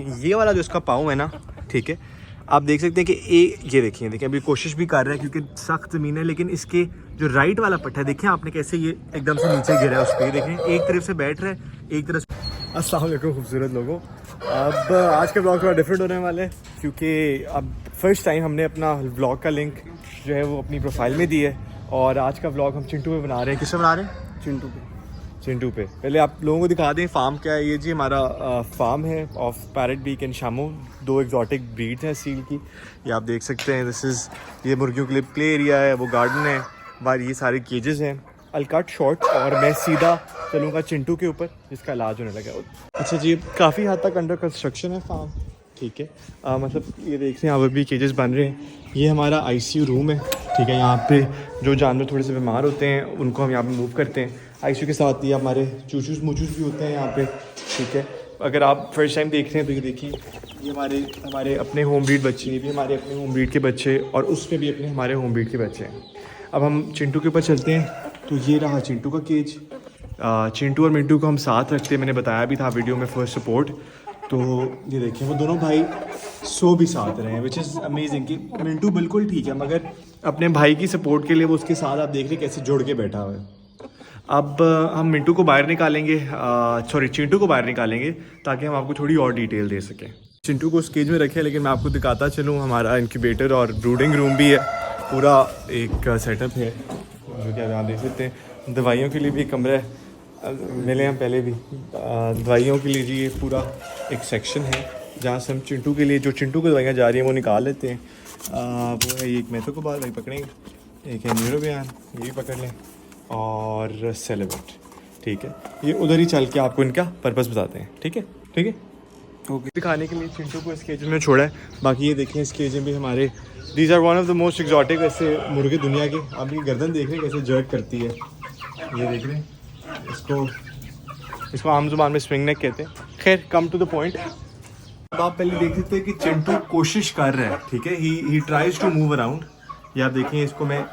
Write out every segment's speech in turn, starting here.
ये वाला जो इसका पाँव है ना, ठीक है, आप देख सकते हैं कि ये देखिए अभी कोशिश भी कर रहा है क्योंकि सख्त ज़मीन है, लेकिन इसके जो राइट वाला पट्टा है देखें आपने कैसे ये एकदम से नीचे गिरा है उस पर। देखें एक तरफ से बैठ रहा है, एक तरफ से। अस्सलाम वालेकुम खूबसूरत लोगों, अब आज का ब्लॉग थोड़ा डिफरेंट होने वाला है क्योंकि अब फर्स्ट टाइम हमने अपना ब्लॉग का लिंक जो है वो अपनी प्रोफाइल में दी है और आज का ब्लॉग हम चिंटू पे बना रहे हैं। किससे बना रहे हैं? चिंटू पे। पहले आप लोगों को दिखा दें फार्म क्या है। ये जी हमारा फार्म है of parrot beak and Shamo, 2 exotic breeds हैं सील की। ये आप देख सकते हैं, दिस इज़ ये मुर्गियों के लिए प्ले एरिया है, वो गार्डन है, बाहर ये सारे केजेस हैं। अल कट शॉर्ट और मैं सीधा चलूँगा चिंटू के ऊपर जिसका इलाज होने लगा। अच्छा जी, काफ़ी हद तक अंडर कंस्ट्रक्शन है फार्म, ठीक है। मतलब ये देख रहे हैं अब भी केजेस बन रहे हैं। ये हमारा ICU रूम है, ठीक है। यहाँ पे जो जानवर थोड़े से बीमार होते हैं उनको हम यहाँ पे मूव करते हैं। ICU के साथ ये हमारे चूचूस मूचूस भी होते हैं यहाँ पे, ठीक है। अगर आप फर्स्ट टाइम देख रहे हैं तो ये देखिए, ये हमारे अपने होम ब्रीड बच्चे, ये भी हमारे अपने होम ब्रीड के बच्चे और उसमें भी अपने हमारे होम ब्रीड के बच्चे हैं। अब हम चिंटू के ऊपर चलते हैं। तो ये रहा चिंटू का केज। चिंटू और मिंटू को हम साथ रखते हैं, मैंने बताया भी था वीडियो में फर्स्ट सपोर्ट। तो ये देखिए वो दोनों भाई सो भी साथ रहे हैं, विच इज़ अमेजिंग कि मिंटू बिल्कुल ठीक है मगर अपने भाई की सपोर्ट के लिए वो उसके साथ आप देख रहे कैसे जुड़ के बैठा हुआ है। अब हम मिंटू को बाहर निकालेंगे, चिंटू को बाहर निकालेंगे ताकि हम आपको थोड़ी और डिटेल दे सकें। चिंटू को उस केज में रखे, लेकिन मैं आपको दिखाता चलूँ हमारा इंक्यूबेटर और ब्रूडिंग रूम भी है, पूरा एक सेटअप है जो कि आप देख सकते हैं। दवाइयों के लिए भी एक कमरा है, मिले हम पहले भी। दवाइयों के लिए जी ये पूरा एक सेक्शन है जहाँ से हम चिंटू के लिए जो चिंटू को दवाइयाँ जा रही हैं वो निकाल लेते हैं। वो है एक मेथो को बाद पकड़ेंगे, एक है न्यूरोबियान, ये भी पकड़ लें, और सेलेवेट, ठीक है। ये उधर ही चल के आपको इनका पर्पस बताते हैं, ठीक है ओके। दिखाने के लिए चिंटू को इस केज में छोड़ा है। बाकी ये देखें इस केज में भी हमारे these are one of the most exotic ऐसे मुर्गे दुनिया के। आप ये गर्दन देख रहे हैं कैसे जर्क करती है, ये देख रहे हैं। इसको आम जुबान में स्विंग नेक कहते हैं। खैर कम टू द पॉइंट। अब आप पहले देख सकते हैं कि चिंटू कोशिश कर रहा है, ठीक है। He tries to move around. ये आप देखें, इसको मैं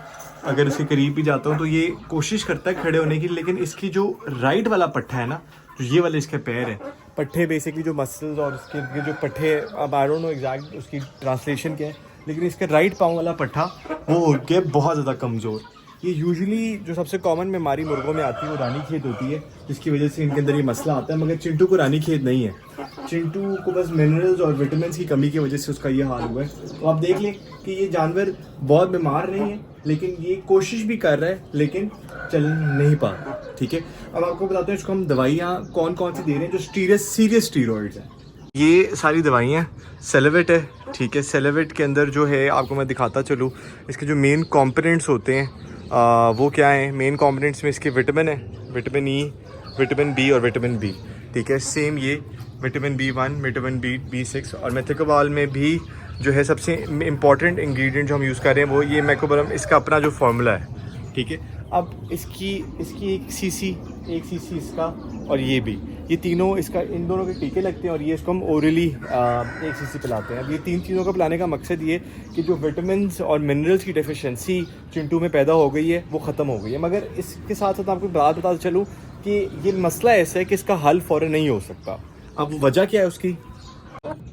अगर इसके करीब भी जाता हूँ तो ये कोशिश करता है खड़े होने की, लेकिन इसकी जो राइट वाला पट्टा है ना, जो ये वाले इसके पैर है, पट्टे बेसिकली जो मसल्स और इसके जो पट्टे, अब आई डोंट नो एग्जैक्ट उसकी ट्रांसलेशन क्या है, लेकिन इसका राइट पाँव वाला पट्टा वो हो गया बहुत ज़्यादा कमज़ोर। ये यूजुअली जो सबसे कॉमन बीमारी मुर्गों में आती है वो रानीखेत होती है, जिसकी वजह से इनके अंदर ये मसला आता है। मगर चिंटू को रानीखेत नहीं है, चिंटू को बस मिनरल्स और विटामिन की कमी की वजह से उसका ये हाल हुआ है। तो आप देख लें कि ये जानवर बहुत बीमार नहीं है, लेकिन ये कोशिश भी कर रहा है, लेकिन चल नहीं पा रहा, ठीक है। अब आपको बताते हैं इसको हम दवाइयाँ कौन कौन सी दे रहे हैं जो सीरियस स्टीरॉइड्स हैं। ये सारी दवाइयाँ सेलेवेट है, ठीक है। सेलेवेट के अंदर जो है आपको मैं दिखाता चलूँ, इसके जो मेन कॉम्पोनेंट्स होते हैं वो क्या है। मेन कॉम्पोनेंट्स में इसके विटामिन है, विटामिन E, विटामिन B और विटामिन B, ठीक है। सेम ये विटामिन B1, विटामिन B6 और मेथिकोबाल में भी जो है सबसे इम्पॉर्टेंट इंग्रेडिएंट जो हम यूज़ कर रहे हैं वो ये मेकोबरम, इसका अपना जो फार्मूला है, ठीक है। अब इसकी 1 cc इसका और ये भी, ये तीनों इसका इन दोनों के टीके लगते हैं और ये इसको हम ओरली 1 cc पिलाते हैं। अब ये 3 चीज़ों का पिलाने का मकसद ये कि जो विटामिन और मिनरल्स की डेफिशिएंसी चिंटू में पैदा हो गई है वो ख़त्म हो गई है। मगर इसके साथ साथ आपको बात बताता चलूँ कि ये मसला ऐसा है कि इसका हल फ़ौरन नहीं हो सकता। अब वजह क्या है उसकी?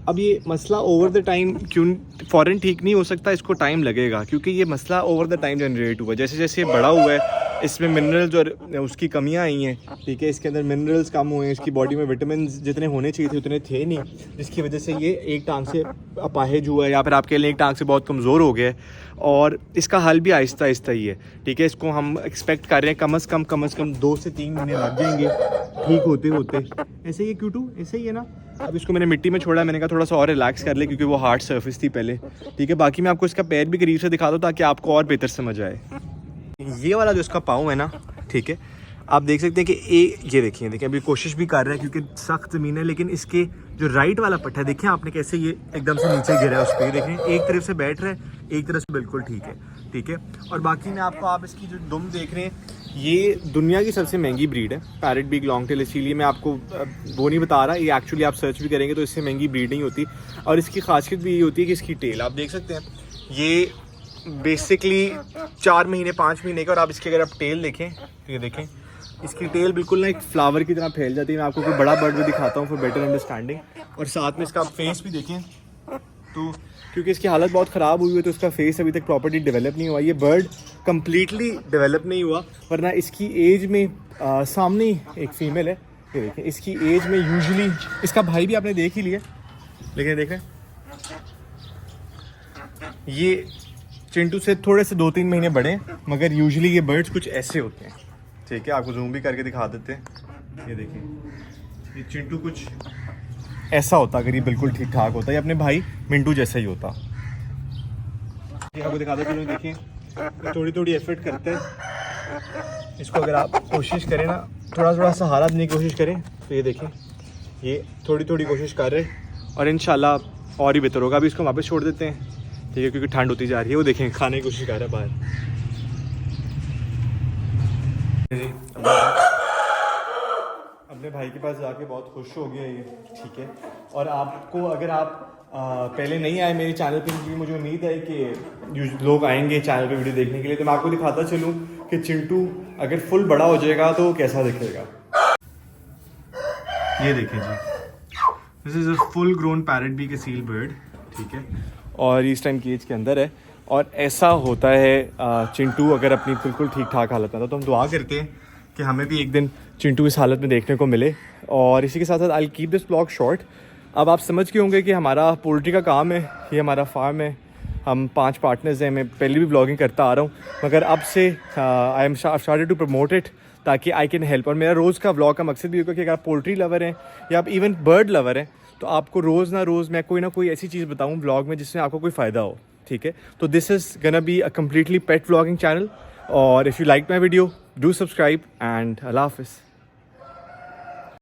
अब ये मसला ओवर द टाइम क्यों फ़ौरन ठीक नहीं हो सकता, इसको टाइम लगेगा क्योंकि ये मसला ओवर द टाइम जनरेट हुआ। जैसे जैसे ये बड़ा हुआ है इसमें मिनरल्स और उसकी कमियां आई हैं, ठीक है। इसके अंदर मिनरल्स कम हुए हैं, इसकी बॉडी में विटामिन जितने होने चाहिए थे उतने थे नहीं, जिसकी वजह से ये एक टांग से अपाहिज हुआ है या फिर आप कह लें एक टांग से बहुत कमज़ोर हो गया है। और इसका हल भी आहिस्ता आहिस्ता ही है, ठीक है। इसको हम एक्सपेक्ट कर रहे हैं कम से कम 2 से 3 महीने लग जाएंगे ठीक होते होते। ऐसे ही क्यूटू ऐसे ही है ना। अब इसको मैंने मिट्टी में छोड़ा, मैंने कहा थोड़ा सा और रिलैक्स कर ले क्योंकि वो हार्ड सरफेस थी पहले, ठीक है। बाकी मैं आपको इसका पैर भी करीब से दिखा दूँ ताकि आपको और बेहतर समझ आए। ये वाला जो इसका पाँव है ना, ठीक है, आप देख सकते हैं कि ये देखिए अभी कोशिश भी कर रहा है क्योंकि सख्त ज़मीन है, लेकिन इसके जो राइट वाला पट्टा है देखें आपने कैसे ये एकदम से नीचे गिरा है उस पर। देखें एक तरफ से बैठ रहा है, एक तरफ से बिल्कुल ठीक है। और बाकी मैं आपको, आप इसकी जो दुम देख रहे हैं, ये दुनिया की सबसे महंगी ब्रीड है, पैरेट बीक लॉन्ग टेल। इसीलिए मैं आपको वो नहीं बता रहा, ये एक्चुअली आप सर्च भी करेंगे तो इससे महंगी ब्रीड नहीं होती। और इसकी खासियत भी ये होती है कि इसकी टेल आप देख सकते हैं, ये बेसिकली 4 महीने 5 महीने का। और आप इसकी अगर आप टेल देखें तो ये देखें इसकी टेल बिल्कुल ना एक फ्लावर की तरह फैल जाती है। मैं आपको कोई बड़ा बर्ड भी दिखाता हूँ फॉर बेटर अंडरस्टैंडिंग। और साथ में इसका फेस भी देखें तो क्योंकि इसकी हालत बहुत ख़राब हुई है तो इसका फेस अभी तक प्रॉपर्ली डेवलप नहीं हुआ। ये बर्ड कम्प्लीटली डेवलप नहीं हुआ, वरना इसकी एज में सामने ही एक फ़ीमेल है, ये देखें इसकी एज में यूजुअली, इसका भाई भी आपने देख ही लिया, लेकिन देखें ये चिंटू से थोड़े से 2-3 महीने बड़े हैं, मगर यूजुअली ये बर्ड्स कुछ ऐसे होते हैं। ठीक है, आपको जूम भी करके दिखा देते हैं। ये देखें, ये चिंटू कुछ ऐसा होता अगर ये बिल्कुल ठीक ठाक होता, ये अपने भाई मिंटू जैसा ही होता। ये आपको दिखा देते हैं, देखिए थोड़ी थोड़ी एफर्ट करते हैं इसको। अगर आप कोशिश करें ना, थोड़ा सहारा देने की कोशिश करें तो ये देखें ये थोड़ी थोड़ी कोशिश कर रहे हैं और इंशाल्लाह और ही बेहतर होगा। अभी इसको वापस छोड़ देते हैं, ठीक है, क्योंकि ठंड होती जा रही है। वो देखें खाने की कोशिश कर रहा है बाहर। अपने भाई के पास जाके बहुत खुश हो गया ये, ठीक है। और आपको अगर आप पहले नहीं आए मेरे चैनल पे, क्योंकि मुझे उम्मीद है कि लोग आएंगे चैनल पे वीडियो देखने के लिए, तो मैं आपको दिखाता चलूँ कि चिंटू अगर फुल बड़ा हो जाएगा तो कैसा दिखेगा। ये देखें जी, this is a full grown parrot beak a seal bird, ठीक है, और इस टाइम केज के अंदर है। और ऐसा होता है चिंटू अगर अपनी बिल्कुल ठीक ठाक हालत में था। तो हम दुआ करते हैं कि हमें भी एक दिन चिंटू इस हालत में देखने को मिले। और इसी के साथ साथ I keep this blog short. अब आप समझ के होंगे कि हमारा पोल्ट्री का काम है, ये हमारा फार्म है, हम 5 पार्टनर्स हैं। मैं पहले भी ब्लॉगिंग करता आ रहा हूँ, मगर अब से I am started to promote it ताकि आई कैन हेल्प। और मेरा रोज़ का ब्लॉग का मकसद भी होगा कि अगर आप पोल्ट्री लवर हैं या आप इवन बर्ड लवर हैं तो आपको रोज़ मैं कोई ना कोई ऐसी चीज़ बताऊँ ब्लॉग में जिसमें आपको कोई फ़ायदा हो, ठीक है। तो this is gonna be a completely pet vlogging channel. और if you like my video do subscribe and अल्लाह हाफ़िज़।